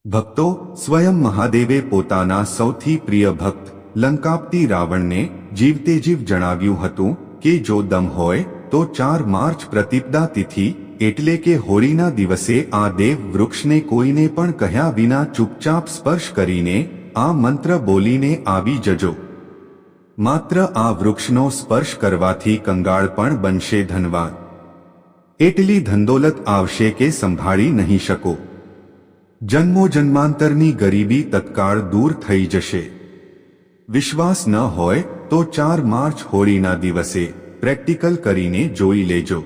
ભક્તો, સ્વયં મહાદેવે પોતાના સૌથી પ્રિય ભક્ત લંકાપતિ રાવણને જીવતે જીવ જણાવ્યું હતું કે જો દમ હોય તો 4 માર્ચ પ્રતિપદા તિથિ એટલે કે હોળીના દિવસે આ દેવ વૃક્ષને કોઈને પણ કહ્યા વિના ચૂપચાપ સ્પર્શ કરીને આ મંત્ર બોલીને આવી જજો. માત્ર આ વૃક્ષનો સ્પર્શ કરવાથી કંગાળ પણ બનશે ધનવાન. એટલી ધનદોલત આવશે કે સંભાળી નહીં શકો. જન્મો જન્માંતરની ગરીબી તત્કાળ દૂર થઈ જશે. વિશ્વાસ ન હોય તો 4 માર્ચ હોળીના દિવસે પ્રેક્ટિકલ કરીને જોઈ લેજો.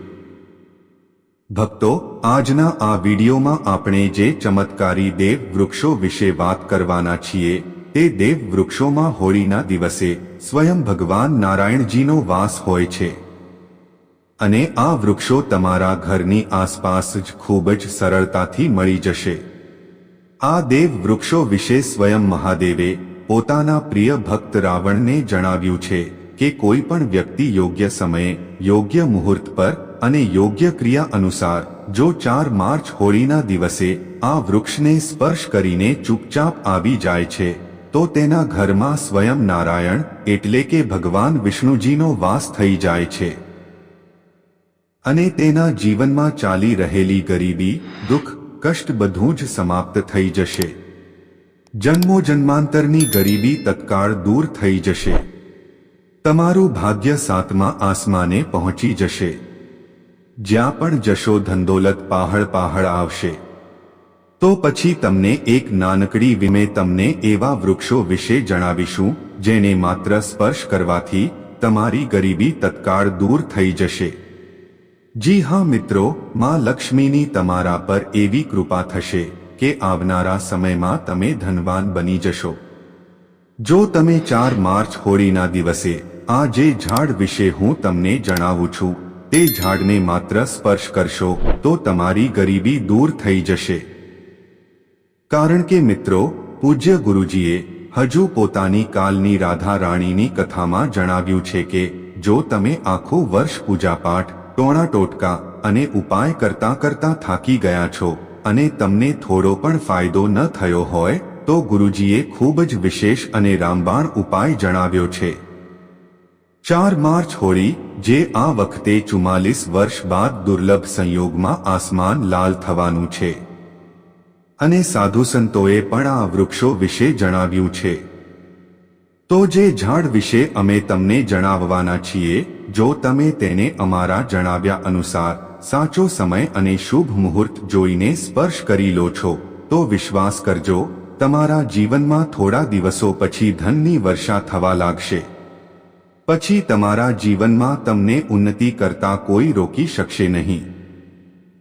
ભક્તો, આજના આ વિડીયોમાં આપણે જે ચમત્કારી દેવ વૃક્ષો વિશે વાત કરવાના છીએ તે દેવ વૃક્ષોમાં હોળીના દિવસે સ્વયં ભગવાન નારાયણજીનો વાસ હોય છે અને આ વૃક્ષો તમારા ઘરની આસપાસ જ ખૂબ જ સરળતાથી મળી જશે. આ દેવ વૃક્ષો વિશે સ્વયં મહાદેવે પોતાના પ્રિય ભક્ત રાવણને જણાવ્યું છે કે કોઈ પણ વ્યક્તિ યોગ્ય સમયે, યોગ્ય મુહૂર્ત પર અને યોગ્ય ક્રિયા અનુસાર જો 4 માર્ચ હોળીના દિવસે આ વૃક્ષને સ્પર્શ કરીને ચૂપચાપ આવી જાય છે તો તેના ઘરમાં સ્વયં નારાયણ એટલે કે ભગવાન વિષ્ણુજીનો વાસ થઈ જાય છે અને તેના જીવનમાં ચાલી રહેલી ગરીબી, દુઃખ, કષ્ટ બધું જ સમાપ્ત થઈ જશે. જન્મો જન્માંતરની ગરીબી તત્કાળ દૂર થઈ જશે. તમારું ભાગ્ય 7મા આસમાને પહોંચી જશે. જ્યાં પણ જશો ધનદોલત પહાડ પહાડ આવશે. તો પછી તમને એક નાનકડી વિમે તમને એવા વૃક્ષો વિશે જણાવીશું જેને માત્ર સ્પર્શ કરવાથી તમારી ગરીબી તત્કાળ દૂર થઈ જશે. જી હા મિત્રો, માં લક્ષ્મીની તમારા પર એવી કૃપા થશે કે આવનારા સમયમાં તમે ધનવાન બની જશો. જો તમે 4 માર્ચ હોળીના દિવસે આ જે ઝાડ વિશે હું તમને જણાવું છું તે ઝાડને માત્ર સ્પર્શ કરશો તો તમારી ગરીબી દૂર થઈ જશે. કારણ કે મિત્રો, પૂજ્ય ગુરુજીએ હજુ પોતાની કાલની રાધા રાણીની કથામાં જણાવ્યું છે કે જો તમે આખું વર્ષ પૂજાપાઠ, ટોણા ટોટકા અને ઉપાય કરતા કરતા થાકી ગયા છો અને તમને થોડો પણ ફાયદો ન થયો હોય તો ગુરુજીએ ખૂબ જ વિશેષ અને રામબાણ ઉપાય જણાવ્યો છે. 4 માર્ચ હોળી, જે આ વખતે 44 વર્ષ બાદ દુર્લભ સંયોગમાં આસમાન લાલ થવાનું છે અને સાધુ સંતોએ પણ આ વૃક્ષો વિશે જણાવ્યું છે. તો જે ઝાડ વિશે અમે તમને જણાવવાના છીએ, જો તમે તેને અમારા જણાવ્યા અનુસાર સાચો સમય અને શુભ મુહૂર્ત જોઈને સ્પર્શ કરી લો છો તો વિશ્વાસ કરજો, તમારા જીવનમાં થોડા દિવસો પછી ધનની વર્ષા થવા લાગશે. પછી તમારા જીવનમાં તમને ઉન્નતિ કરતા કોઈ રોકી શકશે નહીં.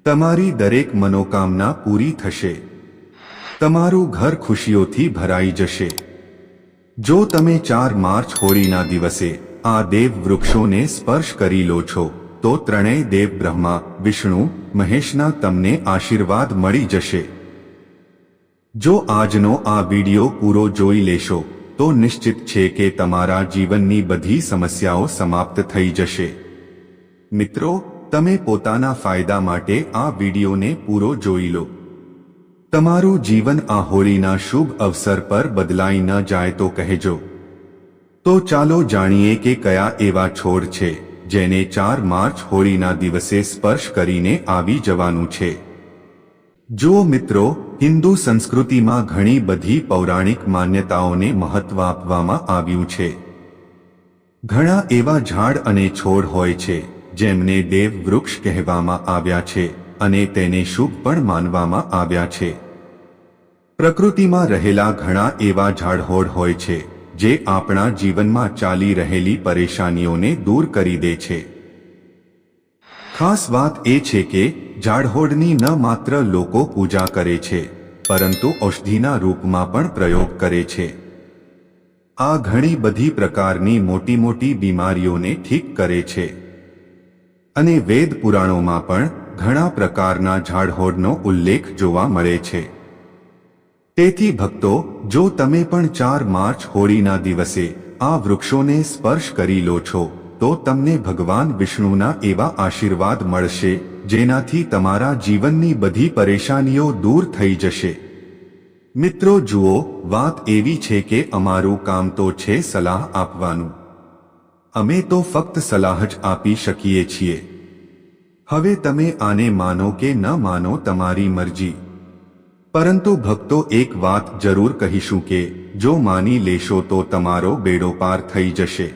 તમારી દરેક મનોકામના પૂરી થશે. તમારું ઘર ખુશીઓથી ભરાઈ જશે. જો તમે 4 માર્ચ હોળીના દિવસે આ દેવ વૃક્ષોને સ્પર્શ કરી લો છો તો ત્રણેય દેવ બ્રહ્મા, વિષ્ણુ, મહેશના તમને આશીર્વાદ મળી જશે. જો આજનો આ વિડિયો પૂરો જોઈ લેશો તો નિશ્ચિત છે કે તમારા જીવનની બધી સમસ્યાઓ સમાપ્ત થઈ જશે. મિત્રો, તમે પોતાના ફાયદા માટે આ વિડિયોને પૂરો જોઈ લો. તમારું જીવન આ હોળીના શુભ અવસર પર બદલાઈ ન જાય તો કહેજો. તો ચાલો જાણીએ કે કયા એવા છોડ છે જેને 4 માર્ચ હોળીના દિવસે સ્પર્શ કરીને આવી જવાનું છે. જો મિત્રો, હિન્દુ સંસ્કૃતિમાં ઘણી બધી પૌરાણિક માન્યતાઓને મહત્વ આપવામાં આવ્યું છે. ઘણા એવા ઝાડ અને છોડ હોય છે જેમને દેવ વૃક્ષ કહેવામાં આવ્યા છે અને તેને શુભ પણ માનવામાં આવ્યા છે. પ્રકૃતિમાં રહેલા ઘણા એવા ઝાડહોડ હોય છે જે આપણા જીવનમાં ચાલી રહેલી પરેશાનીઓને દૂર કરી દે છે. ખાસ વાત એ છે કે ઝાડહોડની ન માત્ર લોકો પૂજા કરે છે પરંતુ ઔષધિના રૂપમાં પણ પ્રયોગ કરે છે. આ ઘણી બધી પ્રકારની મોટી મોટી બીમારીઓને ઠીક કરે છે અને વેદ પુરાણોમાં પણ ઘણા પ્રકારના ઝાડહોડનો ઉલ્લેખ જોવા મળે છે. તેથી ભક્તો, જો તમે પણ 4 માર્ચ હોળીના દિવસે આ વૃક્ષોને સ્પર્શ કરી લો છો તો તમને ભગવાન વિષ્ણુના એવા આશીર્વાદ મળશે જેનાથી તમારા જીવનની બધી પરેશાનીઓ દૂર થઈ જશે. મિત્રો જુઓ, વાત એવી છે કે અમારું કામ તો છે સલાહ આપવાનું. અમે તો ફક્ત સલાહ જ આપી શકીએ છીએ. હવે તમે આને માનો કે ન માનો તમારી મરજી. પરંતુ ભક્તો, એક વાત જરૂર કહીશું કે જો માની લેશો તો તમારો બેડો પાર થઈ જશે.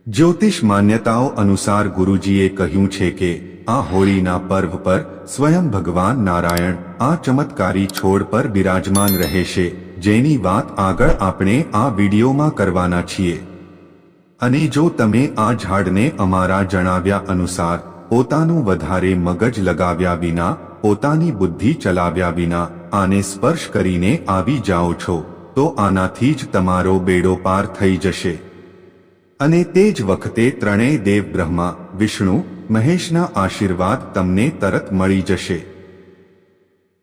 જ્યોતિષ માન્યતાઓ અનુસાર ગુરુજીએ કહ્યું છે કે આ હોળીના પર્વ પર સ્વયં ભગવાન નારાયણ આ ચમત્કારી છોડ પર બિરાજમાન રહેશે, જેની વાત આગળ આપણે આ વિડીયોમાં કરવાના છીએ. અને જો તમે આ ઝાડને અમારા જણાવ્યા અનુસાર પોતાનું વધારે મગજ લગાવ્યા વિના, પોતાની બુદ્ધિ ચલાવ્યા વિના આને સ્પર્શ કરીને આવી જાઓ છો, તો આનાથી જ તમારો બેડો પાર થઈ જશે. અને તે જ વખતે ત્રણેય દેવ બ્રહ્મા, વિષ્ણુ, મહેશના આશીર્વાદ તમને તરત મળી જશે.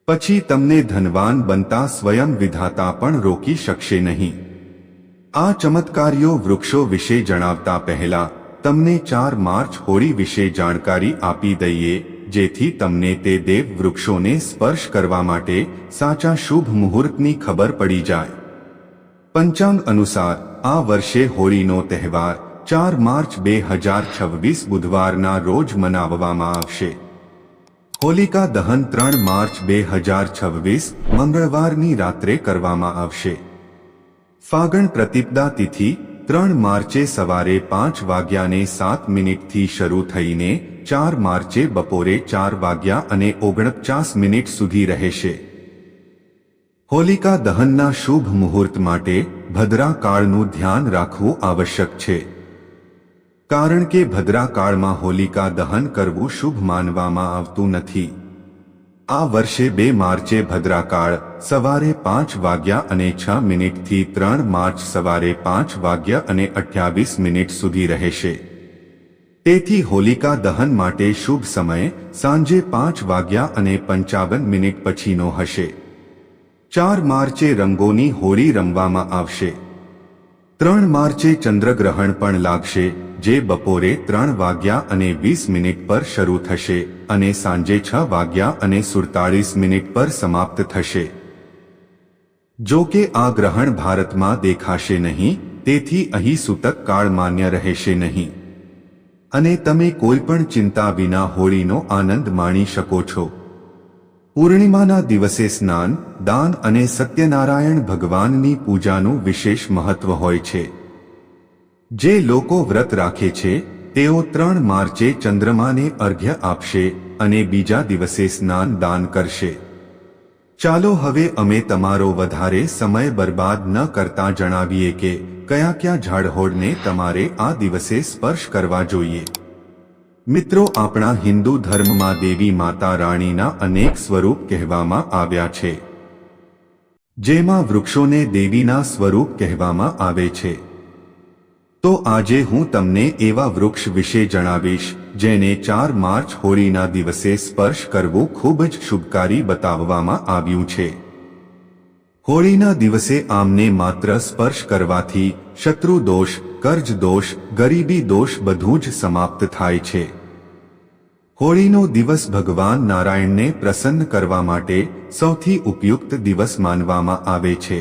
પછી તમને ધનવાન બનતા સ્વયં વિધાતા પણ રોકી શકશે નહીં. આ ચમત્કારીઓ વૃક્ષો વિશે જણાવતા પહેલા તમને 4 માર્ચ હોળી વિશે જાણકારી આપી દઈએ, જેથી તમને તે દેવ વૃક્ષોને સ્પર્શ કરવા માટે સાચા શુભ મુહૂર્તની ખબર પડી જાય. પંચાંગ અનુસાર આ વર્ષે હોળીનો તહેવાર 4 માર્ચ 2026 બુધવારના રોજ મનાવવામાં આવશે. હોલિકા દહન 3 માર્ચ 2026 મંગળવારની રાત્રે કરવામાં આવશે. ફાગણ પ્રતિપદા તિથિ 3 માર્ચે સવારે 5:07 શરૂ થઈને 4 માર્ચે બપોરે 4:49 સુધી રહેશે. હોલિકા દહનના શુભ મુહૂર્ત માટે ભદ્રા કાળનું ધ્યાન રાખવું આવશ્યક છે. કારણ કે ભદ્રા કાળમાં હોલિકા દહન કરવું શુભ માનવામાં આવતું નથી. આ વર્ષે 2 માર્ચે ભદ્રાકાળ સવારે 5:06 થી 3 માર્ચ સવારે 5:28 સુધી રહેશે. તેથી હોલિકા દહન માટે શુભ સમય સાંજે 5:55 પછીનો હશે. 4 માર્ચે રંગોની હોળી રમવામાં આવશે. 3 માર્ચે ચંદ્રગ્રહણ પણ લાગશે, જે બપોરે 3:20 પર શરૂ થશે અને સાંજે 6:47 પર સમાપ્ત થશે. જો કે આ ગ્રહણ ભારતમાં દેખાશે નહીં, તેથી અહીં સૂતક કાળ માન્ય રહેશે નહીં અને તમે કોઈ પણ ચિંતા વિના હોળીનો આનંદ માણી શકો છો. પૂર્ણિમાના દિવસે સ્નાન, દાન અને સત્યનારાયણ ભગવાનની પૂજાનું વિશેષ મહત્વ હોય છે. જે લોકો વ્રત રાખે છે તેઓ 3 માર્ચે ચંદ્રમાને અર્ઘ્ય આપશે અને બીજા દિવસે સ્નાન દાન કરશે. ચાલો હવે અમે તમારો વધારે સમય બરબાદ ન કરતા જણાવીએ કે કયા ઝાડહોડને તમારે આ દિવસે સ્પર્શ કરવા જોઈએ. મિત્રો, આપણા હિન્દુ ધર્મમાં દેવી માતા રાણીના અનેક સ્વરૂપ કહેવામાં આવ્યા છે, જેમાં વૃક્ષોને દેવીના સ્વરૂપ કહેવામાં આવે છે. તો આજે હું તમને એવા વૃક્ષ વિશે જણાવીશ જેને 4 માર્ચ હોળીના દિવસે સ્પર્શ કરવું ખૂબ જ શુભકારી બતાવવામાં આવ્યું છે. હોળીના દિવસે આમને માત્ર સ્પર્શ કરવાથી શત્રુ દોષ, કર્જ દોષ, ગરીબી દોષ બધું જ સમાપ્ત થાય છે. હોળીનો દિવસ ભગવાન નારાયણને પ્રસન્ન કરવા માટે સૌથી ઉપયુક્ત દિવસ માનવામાં આવે છે.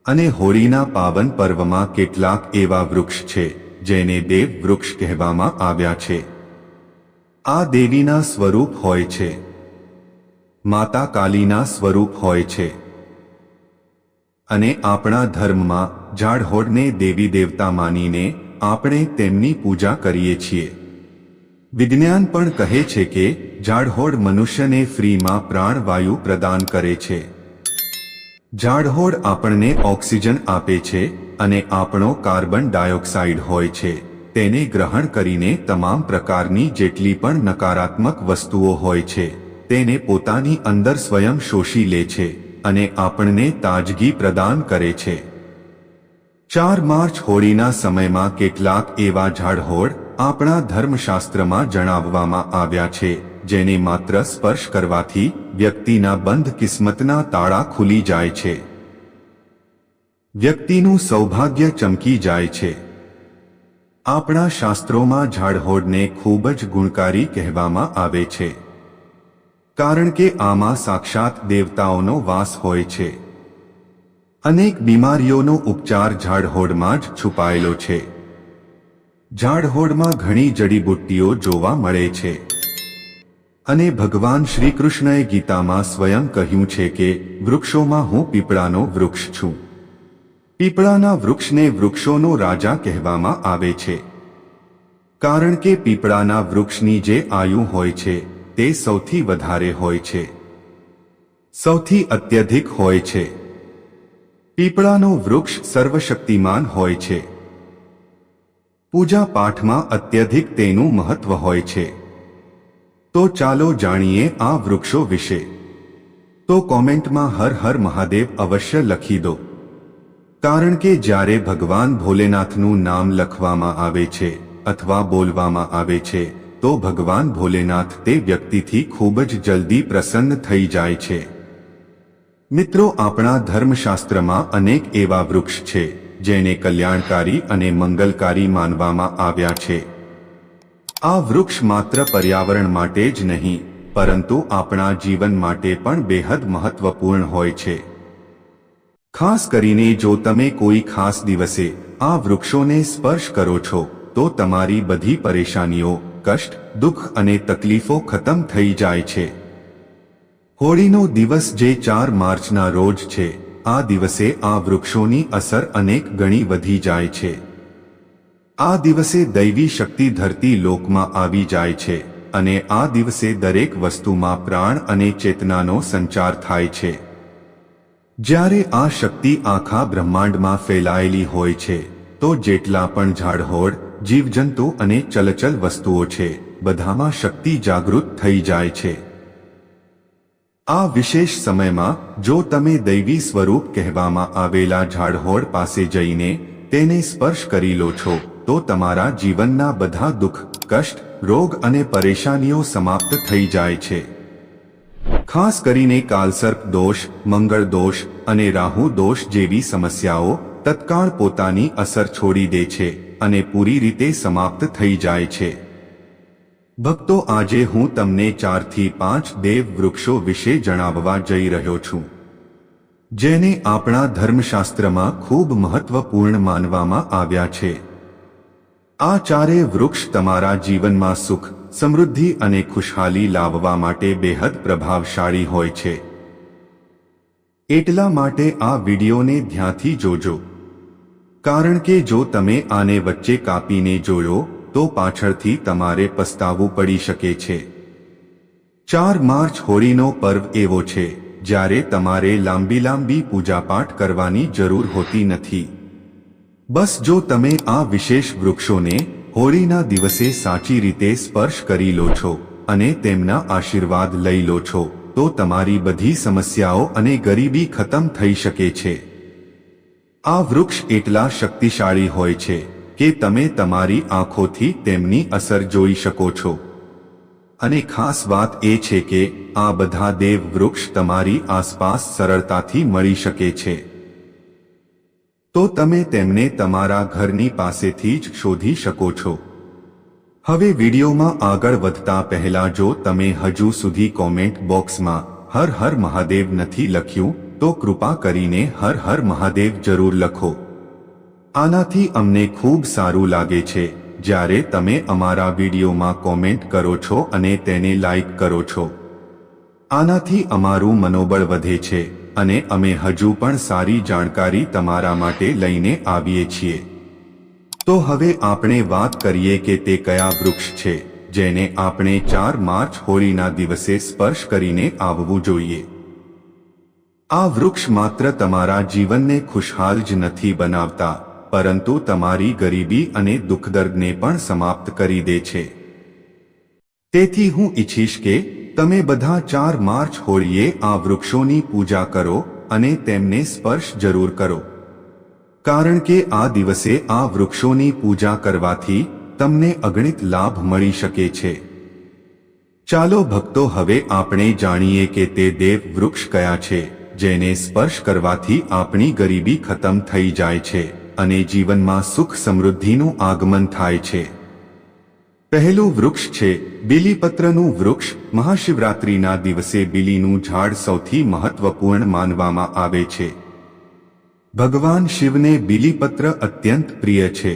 અને હોળીના પાવન પર્વમાં કેટલાક એવા વૃક્ષ છે જેને દેવ વૃક્ષ કહેવામાં આવ્યા છે. આ દેવીના સ્વરૂપ હોય છે, માતા કાલીના સ્વરૂપ હોય છે. અને આપણા ધર્મમાં ઝાડહોડને દેવી દેવતા માનીને આપણે તેમની પૂજા કરીએ છીએ. વિજ્ઞાન પણ કહે છે કે ઝાડહોડ મનુષ્યને ફ્રીમાં પ્રાણવાયુ પ્રદાન કરે છે. ઝાડહોડ આપણને ઓક્સિજન આપે છે અને આપણો કાર્બન ડાયોક્સાઇડ હોય છે તેને ગ્રહણ કરીને તમામ પ્રકારની જેટલી પણ નકારાત્મક વસ્તુઓ હોય છે તેને પોતાની અંદર સ્વયં શોષી લે છે અને આપણને તાજગી પ્રદાન કરે છે. 4 માર્ચ હોળીના સમયમાં કેટલાક એવા ઝાડહોડ આપણા ધર્મશાસ્ત્રમાં જણાવવામાં આવ્યા છે જેને માત્ર સ્પર્શ કરવાથી વ્યક્તિના બંધ કિસ્મતના તાળા ખુલી જાય છે, વ્યક્તિનું સૌભાગ્ય ચમકી જાય છે. આપણા શાસ્ત્રોમાં ઝાડહોડને ખૂબ જ ગુણકારી કહેવામાં આવે છે, કારણ કે આમાં સાક્ષાત દેવતાઓનો વાસ હોય છે. અનેક બીમારીઓનો ઉપચાર ઝાડહોડમાં જ છુપાયેલો છે. ઝાડહોડમાં ઘણી જડીબુટ્ટીઓ જોવા મળે છે અને ભગવાન શ્રી કૃષ્ણએ ગીતામાં સ્વયં કહ્યું છે કે વૃક્ષોમાં હું પીપળાનો વૃક્ષ છું. પીપળાના વૃક્ષને વૃક્ષોનો રાજા કહેવામાં આવે છે, કારણ કે પીપળાના વૃક્ષની જે આયુ હોય છે તે સૌથી વધારે હોય છે, સૌથી અત્યધિક હોય છે. પીપળાનો વૃક્ષ સર્વશક્તિમાન હોય છે. પૂજા પાઠમાં અત્યધિક તેનું મહત્વ હોય છે. તો ચાલો જાણીએ આ વૃક્ષો વિશે. તો કોમેન્ટમાં હર હર મહાદેવ અવશ્ય લખી દો, કારણ કે જ્યારે ભગવાન ભોલેનાથનું નામ લખવામાં આવે છે અથવા બોલવામાં આવે છે તો ભગવાન ભોલેનાથ તે વ્યક્તિથી ખૂબ જ જલ્દી પ્રસન્ન થઈ જાય છે. મિત્રો, આપણા ધર્મશાસ્ત્રમાં અનેક એવા વૃક્ષ છે જેને કલ્યાણકારી અને મંગલકારી માનવામાં આવ્યા છે. આ વૃક્ષ માત્ર પર્યાવરણ માટે જ નહીં પરંતુ આપણા જીવન માટે પણ બેહદ મહત્વપૂર્ણ હોય છે. ખાસ કરીને જો તમે કોઈ ખાસ દિવસે આ વૃક્ષોને સ્પર્શ કરો છો તો તમારી બધી પરેશાનીઓ, કષ્ટ, દુઃખ અને તકલીફો ખતમ થઈ જાય છે. હોળીનો દિવસ જે 4 માર્ચના રોજ છે, આ દિવસે આ વૃક્ષોની અસર અનેક ગણી વધી જાય છે. આ દિવસે દૈવી શક્તિ ધરતી લોકમાં આવી જાય છે અને આ દિવસે દરેક વસ્તુમાં પ્રાણ અને ચેતનાનો સંચાર થાય છે. જ્યારે આ શક્તિ આખા બ્રહ્માંડમાં ફેલાયેલી હોય છે તો જેટલા પણ ઝાડહોડ, જીવજંતુ અને ચલચલ વસ્તુઓ છે બધામાં શક્તિ જાગૃત થઈ જાય છે. આ વિશેષ સમયમાં જો તમે દૈવી સ્વરૂપ કહેવામાં આવેલા ઝાડહોડ પાસે જઈને તેને સ્પર્શ કરી લો છો તો તમારા જીવનના બધા દુઃખ, કષ્ટ, રોગ અને પરેશાનીઓ સમાપ્ત થઈ જાય છે. ખાસ કરીને કાલસર્પ દોષ, મંગળ દોષ અને રાહુ દોષ જેવી સમસ્યાઓ તત્કાળ પોતાની અસર છોડી દે છે અને પૂરી રીતે સમાપ્ત થઈ જાય છે. ભક્તો, આજે હું તમને 4 થી 5 દેવ વૃક્ષો વિશે જણાવવા જઈ રહ્યો છું, જેને આપણા ધર્મશાસ્ત્રમાં ખૂબ મહત્વપૂર્ણ માનવામાં આવ્યા છે. આ ચારેય વૃક્ષ તમારા જીવનમાં સુખ, સમૃદ્ધિ અને ખુશહાલી લાવવા માટે બેહદ પ્રભાવશાળી હોય છે. એટલા માટે આ વિડીયોને ધ્યાનથી જોજો, કારણ કે જો તમે આને વચ્ચે કાપીને જોયો તો પાછળથી તમારે પસ્તાવું પડી શકે છે. 4 માર્ચ હોળીનો પર્વ એવો છે જ્યારે તમારે લાંબી પૂજાપાઠ કરવાની જરૂર હોતી નથી. બસ જો તમે આ વિશેષ વૃક્ષોને હોળીના દિવસે સાચી રીતે સ્પર્શ કરી લો છો અને તેમના આશીર્વાદ લઈ લો છો તો તમારી બધી સમસ્યાઓ અને ગરીબી ખતમ થઈ શકે છે. આ વૃક્ષ એટલા શક્તિશાળી હોય છે કે તમે તમારી આંખોથી તેમની અસર જોઈ શકો છો. અને ખાસ વાત એ છે કે આ બધા દેવ વૃક્ષ તમારી આસપાસ સરળતાથી મળી શકે છે. તો તમે તેમને તમારા ઘરની પાસેથી જ શોધી શકો છો. હવે વિડીયોમાં આગળ વધતા પહેલા જો તમે હજુ સુધી કોમેન્ટ બોક્સમાં હર હર મહાદેવ નથી લખ્યું તો કૃપા કરીને હર હર મહાદેવ જરૂર લખો. આનાથી અમને ખૂબ સારું લાગે છે જ્યારે તમે અમારા વિડીયોમાં કોમેન્ટ કરો છો અને તેને લાઈક કરો છો. આનાથી અમારું મનોબળ વધે છે અને અમે હજુ પણ સારી જાણકારી તમારા માટે લઈને આવીએ છીએ. તો હવે આપણે વાત કરીએ કે તે કયા વૃક્ષ છે જેને આપણે 4 માર્ચ હોળીના દિવસે સ્પર્શ કરીને આવવું જોઈએ. આ વૃક્ષ માત્ર તમારા જીવનને ખુશહાલ જ નથી બનાવતા, પરંતુ તમારી ગરીબી અને દુઃખદર્દને પણ સમાપ્ત કરી દે છે. તેથી હું ઈચ્છીશ કે તમે બધા 4 માર્ચ હોળીએ આ વૃક્ષોની પૂજા કરો અને તેમને સ્પર્શ જરૂર કરો, કારણ કે આ દિવસે આ વૃક્ષોની પૂજા કરવાથી તમને અગણિત લાભ મળી શકે છે. ચાલો ભક્તો, હવે આપણે જાણીએ કે તે દેવ વૃક્ષ કયા છે જેને સ્પર્શ કરવાથી આપણી ગરીબી ખતમ થઈ જાય છે અને જીવનમાં સુખ સમૃદ્ધિનું આગમન થાય છે. પહેલું વૃક્ષ છે બીલીપત્રનું વૃક્ષ. મહાશિવરાત્રિના દિવસે બીલીનું ઝાડ સૌથી મહત્વપૂર્ણ માનવામાં આવે છે. ભગવાન શિવને બીલીપત્ર અત્યંત પ્રિય છે.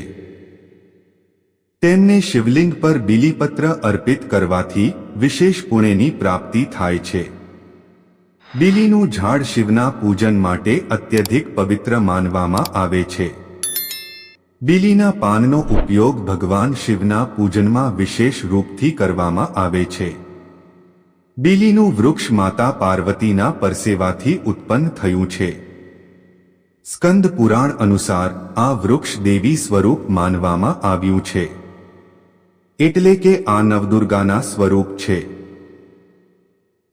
તેમને શિવલિંગ પર બીલીપત્ર અર્પિત કરવાથી વિશેષ પુણ્યની પ્રાપ્તિ થાય છે. બીલીનું ઝાડ શિવના પૂજન માટે અત્યધિક પવિત્ર માનવામાં આવે છે. બીલીના પાનનો ઉપયોગ ભગવાન શિવના પૂજનમાં વિશેષ રૂપથી કરવામાં આવે છે. બીલીનું વૃક્ષ માતા પાર્વતીના પરસેવાથી ઉત્પન્ન થયું છે. સ્કંદ પુરાણ અનુસાર આ વૃક્ષ દેવી સ્વરૂપ માનવામાં આવ્યું છે, એટલે કે આ નવદુર્ગાના સ્વરૂપ છે.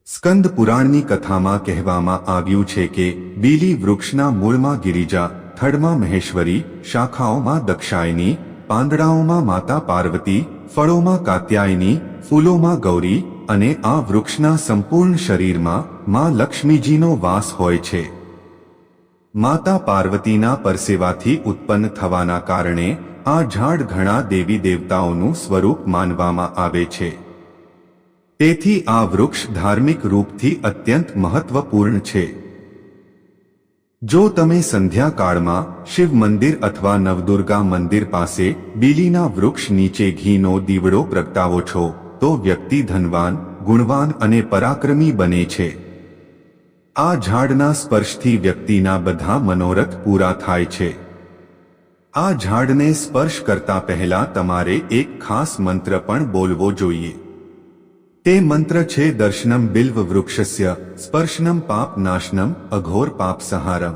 સ્કંદ પુરાણની કથામાં કહેવામાં આવ્યું છે કે બીલી વૃક્ષના મૂળમાં ગિરિજા, થડમાં મહેશ્વરી, શાખાઓમાં દક્ષાયની, પાંદડાઓમાં માતા પાર્વતી, ફળોમાં કાત્યાયની, ફૂલોમાં ગૌરી અને આ વૃક્ષના સંપૂર્ણ શરીરમાં માં લક્ષ્મીજીનો વાસ હોય છે. માતા પાર્વતીના પરસેવાથી ઉત્પન્ન થવાના કારણે આ ઝાડ ઘણા દેવી દેવતાઓનું સ્વરૂપ માનવામાં આવે છે. તેથી આ વૃક્ષ ધાર્મિક રૂપથી અત્યંત મહત્વપૂર્ણ છે. જો તમે સંધ્યાકાળમાં શિવ મંદિર અથવા નવદુર્ગા મંદિર પાસે બીલીના વૃક્ષ નીચે ઘીનો દીવડો પ્રગટાવો છો તો વ્યક્તિ ધનવાન, ગુણવાન અને પરાક્રમી બને છે. આ ઝાડના સ્પર્શથી વ્યક્તિના બધા મનોરથ પૂરા થાય છે. આ ઝાડને સ્પર્શ કરતા પહેલા તમારે એક ખાસ મંત્ર પણ બોલવો જોઈએ. તે મંત્ર છે દર્શનમ બિલ્વ વૃક્ષસ્ય સ્પર્શનમ પાપ નાશનમ અઘોર પાપ સંહારમ.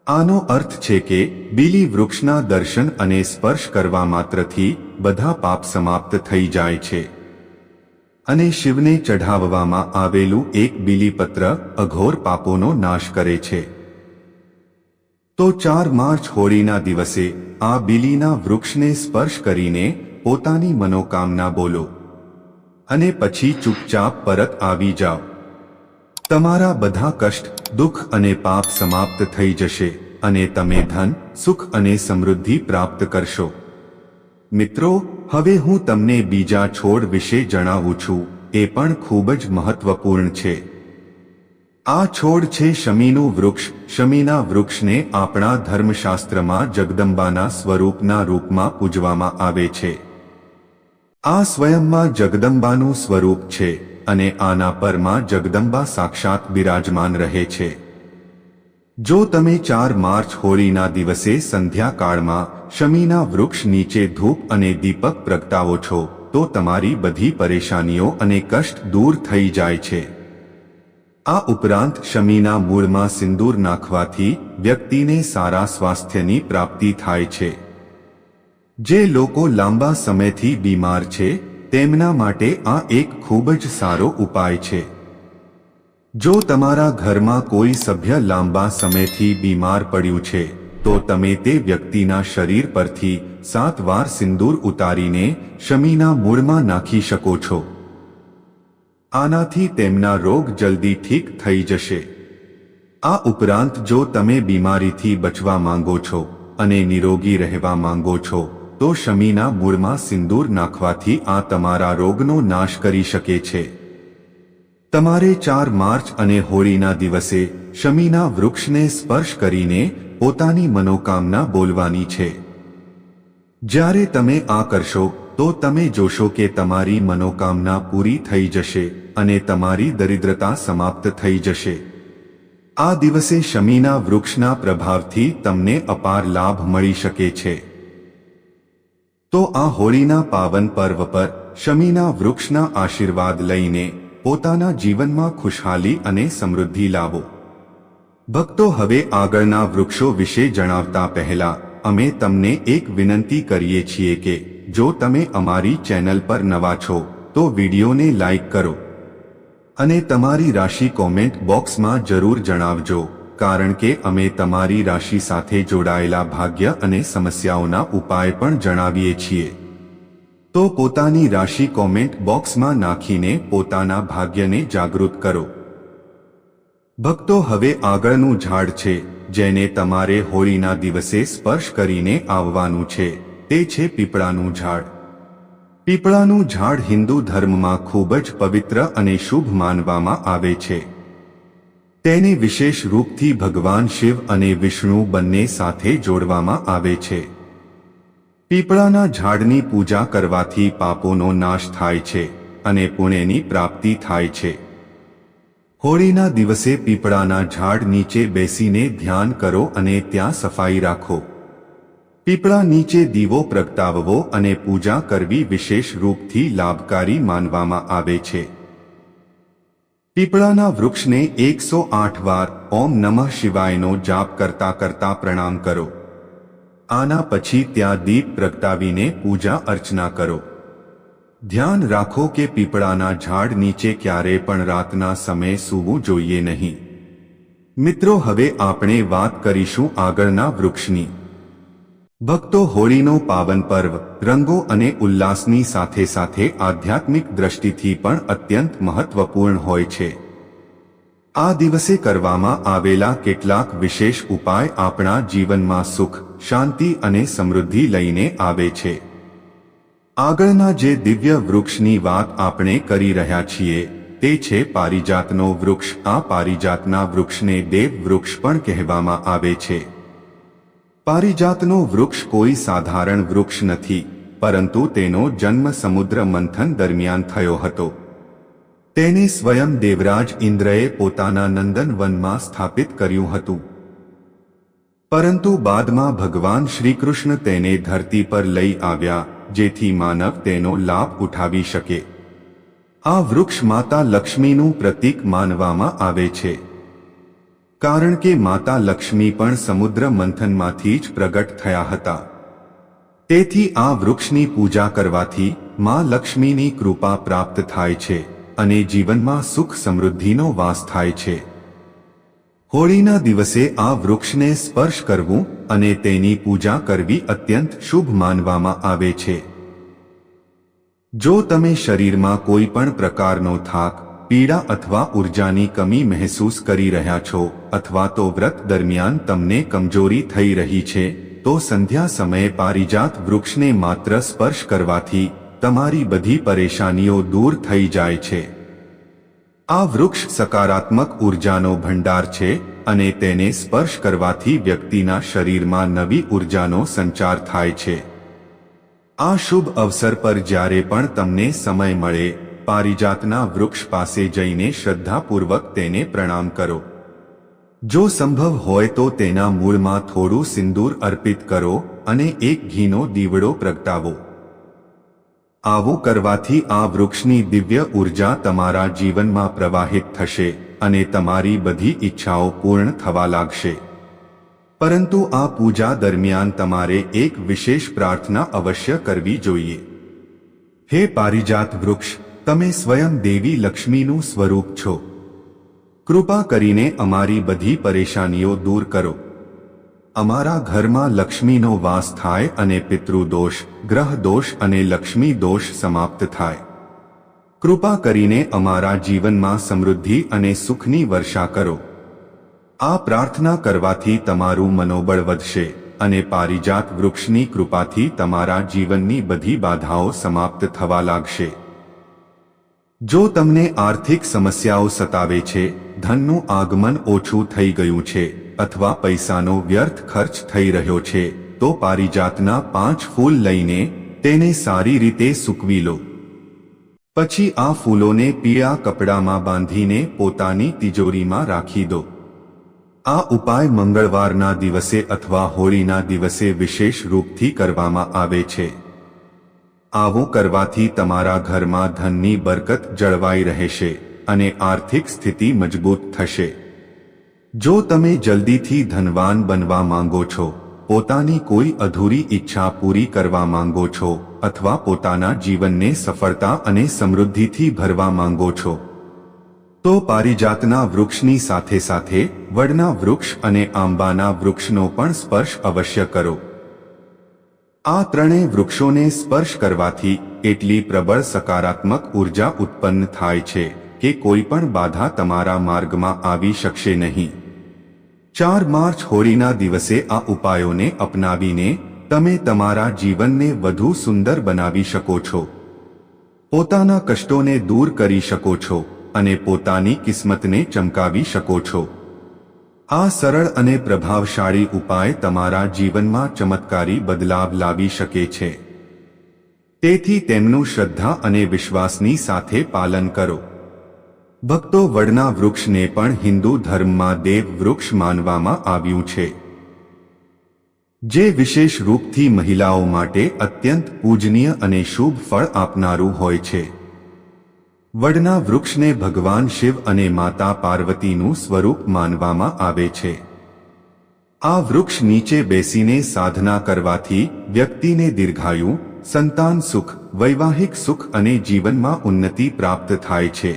આનો અર્થ છે કે બીલી વૃક્ષના દર્શન અને સ્પર્શ કરવા માત્રથી બધા પાપ સમાપ્ત થઈ જાય છે અને શિવને ચઢાવવામાં આવેલું એક બીલીપત્ર અઘોર પાપોનો નાશ કરે છે. તો 4 માર્ચ હોળીના દિવસે આ બીલીના વૃક્ષને સ્પર્શ કરીને પોતાની મનોકામના બોલો અને પછી ચૂપચાપ પરત આવી જાઓ. તમારા બધા કષ્ટ, દુઃખ અને પાપ સમાપ્ત થઈ જશે અને તમે ધન, સુખ અને સમૃદ્ધિ પ્રાપ્ત કરશો. મિત્રો, હવે હું તમને બીજા છોડ વિશે જણાવું છું. એ પણ ખૂબ જ મહત્વપૂર્ણ છે. આ છોડ છે શમીનું વૃક્ષ. શમીના વૃક્ષને આપણા ધર્મશાસ્ત્રમાં જગદંબાના સ્વરૂપના રૂપમાં પૂજવામાં આવે છે. આ સ્વયંમાં જગદંબાનું સ્વરૂપ છે અને આના પરમાં જગદંબા સાક્ષાત બિરાજમાન રહે છે. જો તમે 4 માર્ચ હોળીના દિવસે સંધ્યાકાળમાં શમીના વૃક્ષ નીચે ધૂપ અને દીપક પ્રગટાવો છો તો તમારી બધી પરેશાનીઓ અને કષ્ટ દૂર થઈ જાય છે. આ ઉપરાંત શમીના મૂળમાં સિંદૂર નાખવાથી વ્યક્તિને સારા સ્વાસ્થ્યની પ્રાપ્તિ થાય છે. જે લોકો લાંબા સમયથી બીમાર છે તેમના માટે આ એક ખૂબ જ સારો ઉપાય છે. જો તમારા ઘરમાં કોઈ સભ્ય લાંબા સમયથી બીમાર પડ્યું છે તો તમે તે વ્યક્તિના શરીર પરથી 7 વાર સિંદૂર ઉતારીને શમીના મૂળમાં નાખી શકો છો. આનાથી તેમના રોગ જલ્દી ઠીક થઈ જશે. આ ઉપરાંત જો તમે બીમારીથી બચવા માંગો છો અને નિરોગી રહેવા માંગો છો તો શમીના મૂળમાં સિંદૂર નાખવાથી આ તમારા રોગનો નાશ કરી શકે છે. તમારે 4 માર્ચ અને હોળીના દિવસે શમીના વૃક્ષને સ્પર્શ કરીને પોતાની મનોકામના બોલવાની છે. જ્યારે તમે આ કરશો તો તમે જોશો કે તમારી મનોકામના પૂરી થઈ જશે અને તમારી દરિદ્રતા સમાપ્ત થઈ જશે. આ દિવસે શમીના વૃક્ષના પ્રભાવથી તમને અપાર લાભ મળી શકે છે. તો આ હોળીના પાવન પર્વ પર શમીના વૃક્ષના આશીર્વાદ લઈને પોતાના જીવનમાં ખુશહાલી અને સમૃદ્ધિ લાવો. ભક્તો, હવે આગળના વૃક્ષો વિશે જણાવતા પહેલા અમે તમને એક વિનંતી કરીએ છીએ કે જો તમે અમારી ચેનલ પર નવા છો તો વિડીયોને લાઈક કરો અને તમારી રાશિ કોમેન્ટ બોક્સમાં જરૂર જણાવજો, કારણ કે અમે તમારી રાશિ સાથે જોડાયેલા ભાગ્ય અને સમસ્યાઓના ઉપાય પણ જણાવીએ છીએ. તો પોતાની રાશિ કોમેન્ટ બોક્સમાં નાખીને પોતાના ભાગ્યને જાગૃત કરો. ભક્તો, હવે આગળનું ઝાડ છે જેને તમારે હોળીના દિવસે સ્પર્શ કરીને આવવાનું છે તે છે પીપળાનું ઝાડ. પીપળાનું ઝાડ હિન્દુ ધર્મમાં ખૂબ જ પવિત્ર અને શુભ માનવામાં આવે છે. તેને વિશેષ રૂપથી ભગવાન શિવ અને વિષ્ણુ બંને સાથે જોડવામાં આવે છે. પીપળાના ઝાડની પૂજા કરવાથી પાપોનો નાશ થાય છે અને પુણ્યની પ્રાપ્તિ થાય છે. હોળીના દિવસે પીપળાના ઝાડ નીચે બેસીને ધ્યાન કરો અને ત્યાં સફાઈ રાખો. પીપળા નીચે દીવો પ્રગટાવવો અને પૂજા કરવી વિશેષ રૂપથી લાભકારી માનવામાં આવે છે. પીપળાના વૃક્ષને 108 વાર ઓમ નમઃ શિવાયનો જાપ કરતા કરતા પ્રણામ કરો. આના પછી ત્યાં દીપ પ્રગટાવીને પૂજા અર્ચના કરો. ધ્યાન રાખો કે પીપળાના ઝાડ નીચે ક્યારેય પણ રાતના સમયે સૂવું જોઈએ નહીં. મિત્રો, હવે આપણે વાત કરીશું આગળના વૃક્ષની. ભક્તો, હોળીનો પાવન પર્વ રંગો અને ઉલ્લાસની સાથે સાથે આધ્યાત્મિક દ્રષ્ટિથી પણ અત્યંત મહત્વપૂર્ણ હોય છે. આ દિવસે કરવામાં આવેલા કેટલાક વિશેષ ઉપાય આપણા જીવનમાં સુખ, શાંતિ અને સમૃદ્ધિ લઈને આવે છે. આગળના જે દિવ્ય વૃક્ષની વાત આપણે કરી રહ્યા છીએ તે છે પારિજાતનો વૃક્ષ. આ પારિજાતના વૃક્ષને દેવ વૃક્ષ પણ કહેવામાં આવે છે. પારિજાતનો વૃક્ષ કોઈ સાધારણ વૃક્ષ નથી, પરંતુ તેનો જન્મ સમુદ્ર મંથન દરમિયાન થયો હતો. તેને સ્વયં દેવરાજ ઇન્દ્રએ પોતાના નંદનવનમાં સ્થાપિત કર્યું હતું. પરંતુ બાદમાં ભગવાન શ્રીકૃષ્ણ તેને ધરતી પર લઈ આવ્યા, જેથી માનવ તેનો લાભ ઉઠાવી શકે. આ વૃક્ષ માતા લક્ષ્મીનું પ્રતીક માનવામાં આવે છે, કારણ કે માતા લક્ષ્મી પણ સમુદ્ર મંથનમાંથી જ પ્રગટ થયા હતા. તેથી આ વૃક્ષની પૂજા કરવાથી માં લક્ષ્મીની કૃપા પ્રાપ્ત થાય છે અને જીવનમાં સુખ સમૃદ્ધિનો વાસ થાય છે. હોળીના દિવસે આ વૃક્ષને સ્પર્શ કરવું અને તેની પૂજા કરવી અત્યંત શુભ માનવામાં આવે છે. જો તમે શરીરમાં કોઈ પણ પ્રકારનો થાક, પીડા અથવા ઉર્જાની કમી મહેસૂસ કરી રહ્યા છો, અથવા તો વ્રત દરમિયાન તમને કમજોરી થઈ રહી છે, તો સંધ્યા સમયે પારિજાત વૃક્ષને માત્ર સ્પર્શ કરવાથી તમારી બધી પરેશાનીઓ દૂર થઈ જાય છે. આ વૃક્ષ સકારાત્મક ઉર્જાનો ભંડાર છે અને તેને સ્પર્શ કરવાથી વ્યક્તિના શરીરમાં નવી ઉર્જાનો સંચાર થાય છે. આ શુભ અવસર પર જ્યારે પણ તમને સમય મળે, પારિજાતના વૃક્ષ પાસે જઈને શ્રદ્ધાપૂર્વક તેને પ્રણામ કરો. જો સંભવ હોય તો તેના મૂળમાં થોડું સિંદૂર અર્પિત કરો અને એક ઘીનો દીવડો પ્રગટાવો. આવું કરવાથી આ વૃક્ષની દિવ્ય ઉર્જા તમારા જીવનમાં પ્રવાહિત થશે અને તમારી બધી ઈચ્છાઓ પૂર્ણ થવા લાગશે. પરંતુ આ પૂજા દરમિયાન તમારે એક વિશેષ પ્રાર્થના અવશ્ય કરવી જોઈએ. હે પારિજાત વૃક્ષ, તમે સ્વયં દેવી લક્ષ્મીનું સ્વરૂપ છો. કૃપા કરીને અમારી બધી પરેશાનીઓ દૂર કરો. અમારા ઘરમાં લક્ષ્મીનો વાસ થાય અને પિતૃદોષ, ગ્રહ દોષ અને લક્ષ્મી દોષ સમાપ્ત થાય. કૃપા કરીને અમારા જીવનમાં સમૃદ્ધિ અને સુખની વર્ષા કરો. આ પ્રાર્થના કરવાથી તમારું મનોબળ વધશે અને પારિજાત વૃક્ષની કૃપાથી તમારા જીવનની બધી બાધાઓ સમાપ્ત થવા લાગશે. જો તમને આર્થિક સમસ્યાઓ સતાવે છે, ધનનું આગમન ઓછું થઈ ગયું છે અથવા પૈસાનો વ્યર્થ ખર્ચ થઈ રહ્યો છે, તો પારિજાતના 5 ફૂલ લઈને તેને સારી રીતે સૂકવી લો. પછી આ ફૂલોને પીળા કપડામાં બાંધીને પોતાની તિજોરીમાં રાખી દો. આ ઉપાય મંગળવારના દિવસે અથવા હોળીના દિવસે વિશેષ રૂપથી કરવામાં આવે છે. આવું કરવાથી તમારા ઘરમાં ધનની બરકત જળવાઈ રહેશે અને આર્થિક સ્થિતિ મજબૂત થશે. જો તમે જલ્દીથી ધનવાન બનવા માંગો છો, પોતાની કોઈ અધૂરી ઈચ્છા પૂરી કરવા માંગો છો અથવા પોતાના જીવનને સફળતા અને સમૃદ્ધિથી ભરવા માંગો છો, તો પારિજાતના વૃક્ષની સાથે સાથે વડના વૃક્ષ અને આંબાના વૃક્ષનો પણ સ્પર્શ અવશ્ય કરો. આ ત્રણેય વૃક્ષોને સ્પર્શ કરવાથી એટલી પ્રબળ સકારાત્મક ઉર્જા ઉત્પન્ન થાય છે કે કોઈ પણ બાધા તમારા માર્ગમાં આવી શકશે નહીં. 4 માર્ચ હોળીના દિવસે આ ઉપાયોને અપનાવીને તમે તમારા જીવનને વધુ સુંદર બનાવી શકો છો. પોતાના કષ્ટોને દૂર કરી શકો છો અને પોતાની કિસ્મતને ચમકાવી શકો છો. આ સરળ અને પ્રભાવશાળી ઉપાય તમારા જીવનમાં ચમત્કારી બદલાવ લાવી શકે છે. તેથી તેમનું શ્રદ્ધા અને વિશ્વાસની સાથે પાલન કરો. ભક્તો, વડના વૃક્ષને પણ હિન્દુ ધર્મમાં દેવ વૃક્ષ માનવામાં આવ્યું છે, જે વિશેષ રૂપથી મહિલાઓ માટે અત્યંત પૂજનીય અને શુભ ફળ આપનારું હોય છે. વડના વૃક્ષને ભગવાન શિવ અને માતા પાર્વતીનું સ્વરૂપ માનવામાં આવે છે. આ વૃક્ષ નીચે બેસીને સાધના કરવાથી વ્યક્તિને દીર્ઘાયુ, સંતાન સુખ, વૈવાહિક સુખ અને જીવનમાં ઉન્નતિ પ્રાપ્ત થાય છે.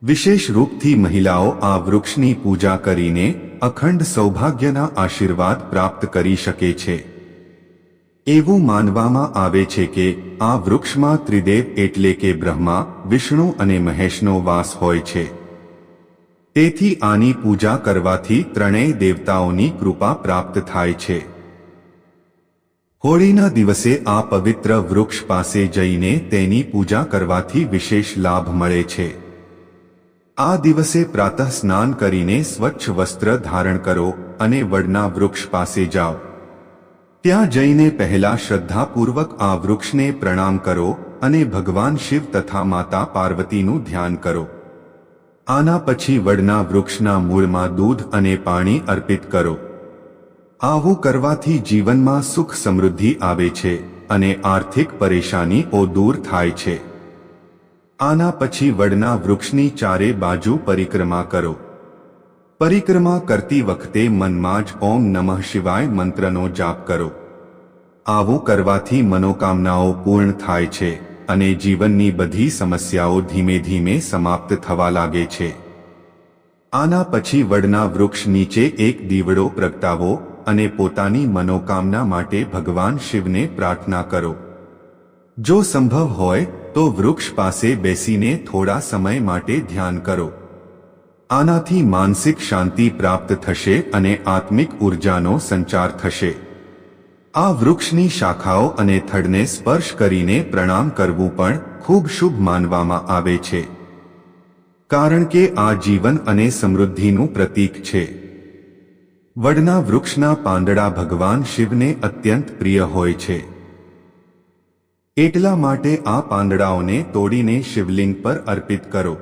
વિશેષ રૂપથી મહિલાઓ આ વૃક્ષની પૂજા કરીને અખંડ સૌભાગ્યના આશીર્વાદ પ્રાપ્ત કરી શકે છે. એવું માનવામાં આવે છે કે આ વૃક્ષમાં ત્રિદેવ એટલે કે બ્રહ્મા, વિષ્ણુ અને મહેશનો વાસ હોય છે. તેથી આની પૂજા કરવાથી ત્રણેય દેવતાઓની કૃપા પ્રાપ્ત થાય છે. હોળીના દિવસે આ પવિત્ર વૃક્ષ પાસે જઈને તેની પૂજા કરવાથી વિશેષ લાભ મળે છે. આ દિવસે પ્રાતઃ સ્નાન કરીને સ્વચ્છ વસ્ત્ર ધારણ કરો અને વડના વૃક્ષ પાસે જાઓ. ત્યાં જઈને પહેલા શ્રદ્ધાપૂર્વક આ વૃક્ષને પ્રણામ કરો અને ભગવાન શિવ તથા માતા પાર્વતીનું ધ્યાન કરો. આના પછી વડના વૃક્ષના મૂળમાં દૂધ અને પાણી અર્પિત કરો. આવું કરવાથી જીવનમાં સુખ સમૃદ્ધિ આવે છે અને આર્થિક પરેશાનીઓ દૂર થાય છે. આના પછી વડના વૃક્ષની ચારે બાજુ પરિક્રમા કરો. પરિક્રમા કરતી વખતે મનમાં જ ઓમ નમઃ શિવાય મંત્રનો જાપ કરો. આવું કરવાથી મનોકામનાઓ પૂર્ણ થાય છે અને જીવનની બધી સમસ્યાઓ ધીમે ધીમે સમાપ્ત થવા લાગે છે. આના પછી વડના વૃક્ષ નીચે એક દીવડો પ્રગટાવો અને પોતાની મનોકામના માટે ભગવાન શિવને પ્રાર્થના કરો. જો સંભવ હોય તો વૃક્ષ પાસે બેસીને થોડા સમય માટે ધ્યાન કરો. આનાથી માનસિક શાંતિ પ્રાપ્ત થશે અને આત્મિક ઉર્જાનો સંચાર થશે. આ વૃક્ષની શાખાઓ અને થડને સ્પર્શ કરીને પ્રણામ કરવું પણ ખૂબ શુભ માનવામાં આવે છે, કારણ કે આ જીવન અને સમૃદ્ધિનું પ્રતીક છે. વડના વૃક્ષના પાંદડા ભગવાન શિવને અત્યંત પ્રિય હોય છે. એટલા માટે આ પાંદડાઓને તોડીને શિવલિંગ પર અર્પિત કરો.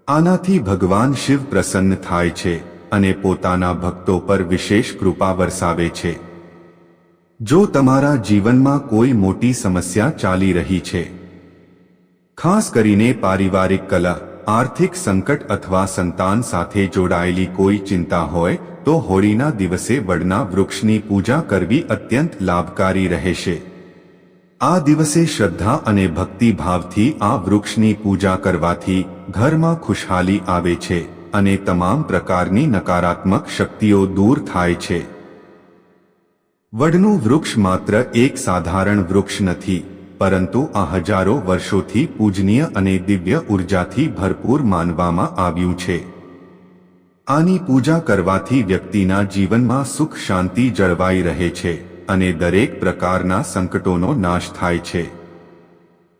આનાથી ભગવાન શિવ પ્રસન્ન થાય છે અને પોતાના ભક્તો પર વિશેષ કૃપા વરસાવે છે. જો તમારા જીવનમાં કોઈ મોટી સમસ્યા ચાલી રહી છે, ખાસ કરીને પારિવારિક કલહ, આર્થિક સંકટ અથવા સંતાન સાથે જોડાયેલી કોઈ ચિંતા હોય તો હોળીના દિવસે વડના વૃક્ષની પૂજા કરવી અત્યંત લાભકારી રહેશે. આ દિવસે શ્રદ્ધા અને ભક્તિ ભાવથી આ વૃક્ષની પૂજા કરવાથી ઘરમાં ખુશહાલી આવે છે અને તમામ પ્રકારની નકારાત્મક શક્તિઓ દૂર થાય છે. વડનું વૃક્ષ માત્ર એક સાધારણ વૃક્ષ નથી, પરંતુ આ હજારો વર્ષોથી પૂજનીય અને દિવ્ય ઉર્જાથી ભરપૂર માનવામાં આવ્યું છે. આની પૂજા કરવાથી વ્યક્તિના જીવનમાં સુખ શાંતિ જળવાઈ રહે છે અને દરેક પ્રકારના સંકટોનો નાશ થાય છે.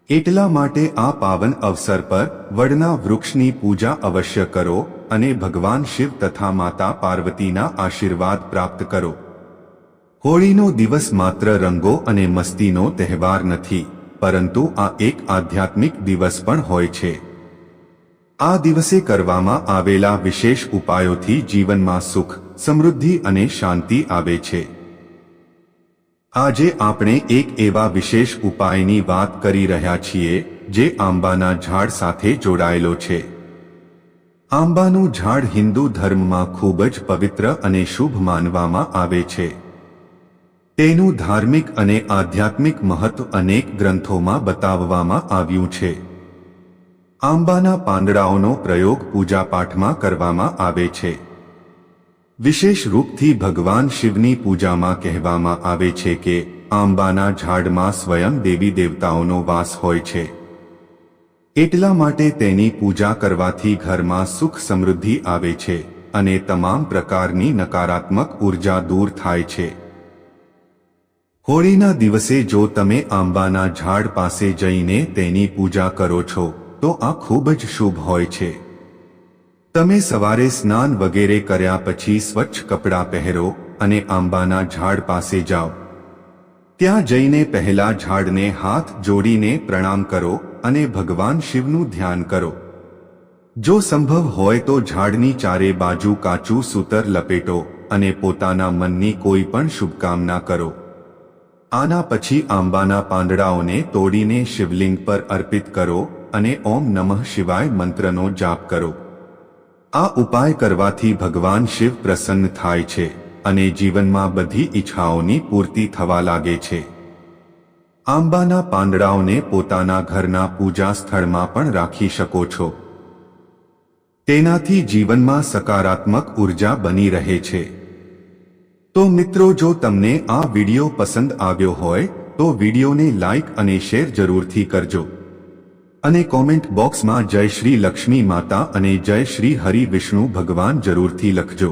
એટલા માટે આ પાવન અવસર પર વડના વૃક્ષની પૂજા અવશ્ય કરો અને ભગવાન શિવ તથા માતા પાર્વતીના આશીર્વાદ પ્રાપ્ત કરો. હોળીનો દિવસ માત્ર રંગો અને મસ્તીનો તહેવાર નથી, પરંતુ આ એક આધ્યાત્મિક દિવસ પણ હોય છે. આ દિવસે કરવામાં આવેલા વિશેષ ઉપાયોથી જીવનમાં સુખ, સમૃદ્ધિ અને શાંતિ આવે છે. આજે આપણે એક એવા વિશેષ ઉપાયની વાત કરી રહ્યા છીએ જે આંબાના ઝાડ સાથે જોડાયેલો છે. આંબાનું ઝાડ હિન્દુ ધર્મમાં ખૂબ જ પવિત્ર અને શુભ માનવામાં આવે છે. તેનું ધાર્મિક અને આધ્યાત્મિક મહત્વ અનેક ગ્રંથોમાં બતાવવામાં આવ્યું છે. આંબાના પાંદડાઓનો પ્રયોગ પૂજાપાઠમાં કરવામાં આવે છે. વિશેષ રૂપથી ભગવાન શિવની પૂજામાં કહેવામાં આવે છે કે આંબાના ઝાડમાં સ્વયં દેવી દેવતાઓનો વાસ હોય છે. એટલા માટે તેની પૂજા કરવાથી ઘરમાં સુખ સમૃદ્ધિ આવે છે અને તમામ પ્રકારની નકારાત્મક ઉર્જા દૂર થાય છે. હોળીના દિવસે જો તમે આંબાના ઝાડ પાસે જઈને તેની પૂજા કરો છો તો આ ખૂબ જ શુભ હોય છે. તમે સવારે સ્નાન વગેરે કર્યા પછી સ્વચ્છ કપડાં પહેરો અને આંબાના ઝાડ પાસે જાઓ. ત્યાં જઈને પહેલા ઝાડને હાથ જોડીને પ્રણામ કરો અને ભગવાન શિવનું ધ્યાન કરો. જો સંભવ હોય તો ઝાડની ચારે બાજુ કાચું સૂતર લપેટો અને પોતાના મનની કોઈ પણ શુભકામના કરો. આના પછી આંબાના પાંદડાઓને તોડીને શિવલિંગ પર અર્પિત કરો અને ઓમ નમઃ શિવાય મંત્રનો જાપ કરો. આ ઉપાય કરવાથી ભગવાન શિવ પ્રસન્ન થાય છે અને જીવનમાં બધી ઈચ્છાઓની પૂર્તિ થવા લાગે છે. આંબાના પાંદડાઓને પોતાના ઘરના પૂજા સ્થળમાં પણ રાખી શકો છો. તેનાથી જીવનમાં સકારાત્મક ઉર્જા બની રહે છે. તો મિત્રો, જો તમને આ વિડિયો પસંદ આવ્યો હોય તો વિડિયોને લાઈક અને શેર જરૂરથી કરજો અને કોમેન્ટ બોક્સમાં જય શ્રી લક્ષ્મી માતા અને જય શ્રી હરિ વિષ્ણુ ભગવાન જરૂરથી લખજો.